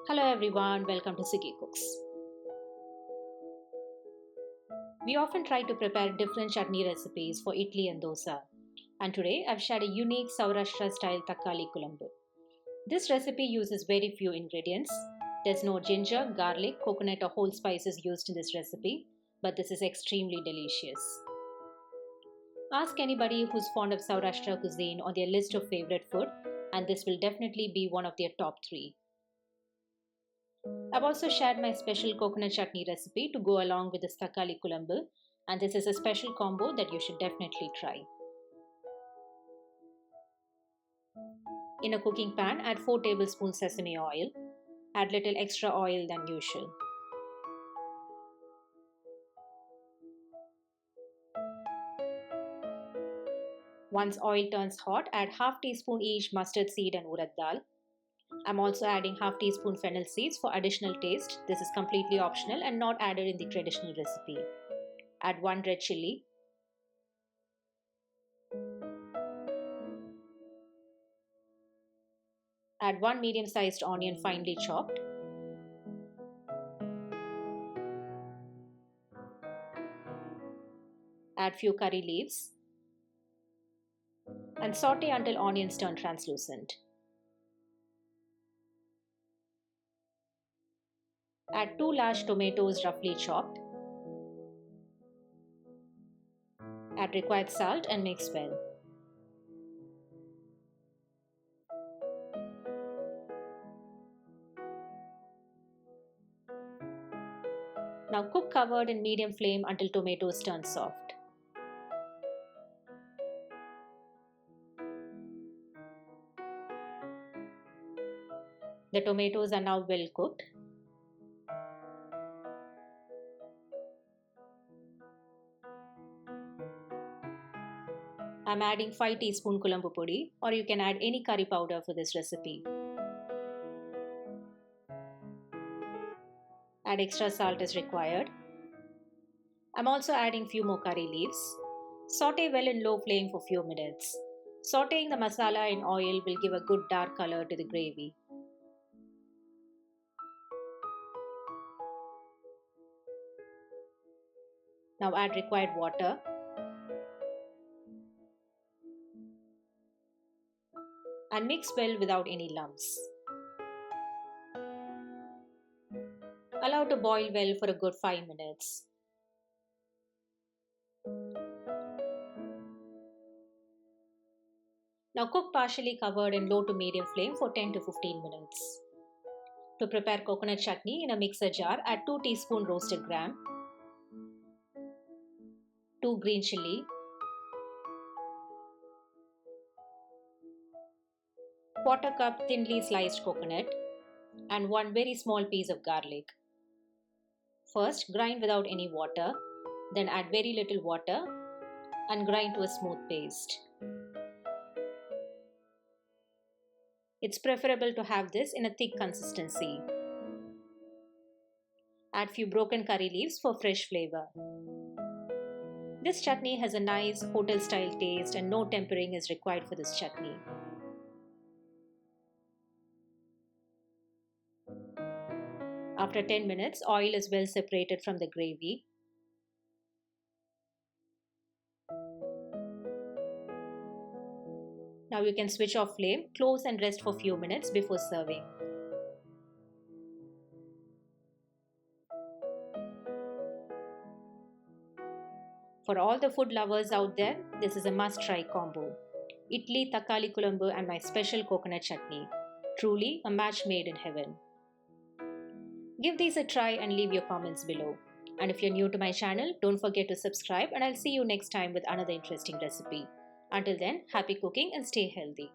Hello everyone, welcome to Siggy Cooks. We often try to prepare different chutney recipes for idli and dosa, and today I've shared a unique Sourashtra style Thakkali Kulambu. This recipe uses very few ingredients. There's no ginger, garlic, coconut or whole spices used in this recipe, but this is extremely delicious. Ask anybody who's fond of Sourashtra cuisine on their list of favorite food, and this will definitely be one of their top 3. I've also shared my special coconut chutney recipe to go along with this Thakkali Kulambu, and this is a special combo that you should definitely try. In a cooking pan, add 4 tablespoons sesame oil. Add little extra oil than usual. Once oil turns hot, add half teaspoon each mustard seed and urad dal. I'm also adding half teaspoon fennel seeds for additional taste. This is completely optional and not added in the traditional recipe. Add 1 red chilli. Add 1 medium-sized onion finely chopped. Add few curry leaves. And saute until onions turn translucent. Add 2 large tomatoes roughly chopped. Add required salt and mix well. Now cook covered in medium flame until tomatoes turn soft. The tomatoes are now well cooked. I'm adding 5 teaspoon Kulambu podi, or you can add any curry powder for this recipe. Add extra salt as required. I'm also adding few more curry leaves. Saute well in low flame for few minutes. Sauteing the masala in oil will give a good dark color to the gravy. Now add required water. And mix well without any lumps. Allow to boil well for a good 5 minutes. Now cook partially covered in low to medium flame for 10 to 15 minutes. To prepare coconut chutney in a mixer jar, add 2 teaspoon roasted gram, 2 green chilli, 1/4 cup thinly sliced coconut, and 1 very small piece of garlic. First, grind without any water, then add very little water and grind to a smooth paste. It's preferable to have this in a thick consistency. Add few broken curry leaves for fresh flavor. This chutney has a nice hotel style taste and no tempering is required for this chutney. After 10 minutes, oil is well separated from the gravy. Now you can switch off flame, close and rest for few minutes before serving. For all the food lovers out there, this is a must-try combo. Idli, Thakkali Kulambu and my special coconut chutney. Truly a match made in heaven. Give these a try and leave your comments below. And if you're new to my channel, don't forget to subscribe and I'll see you next time with another interesting recipe. Until then, happy cooking and stay healthy.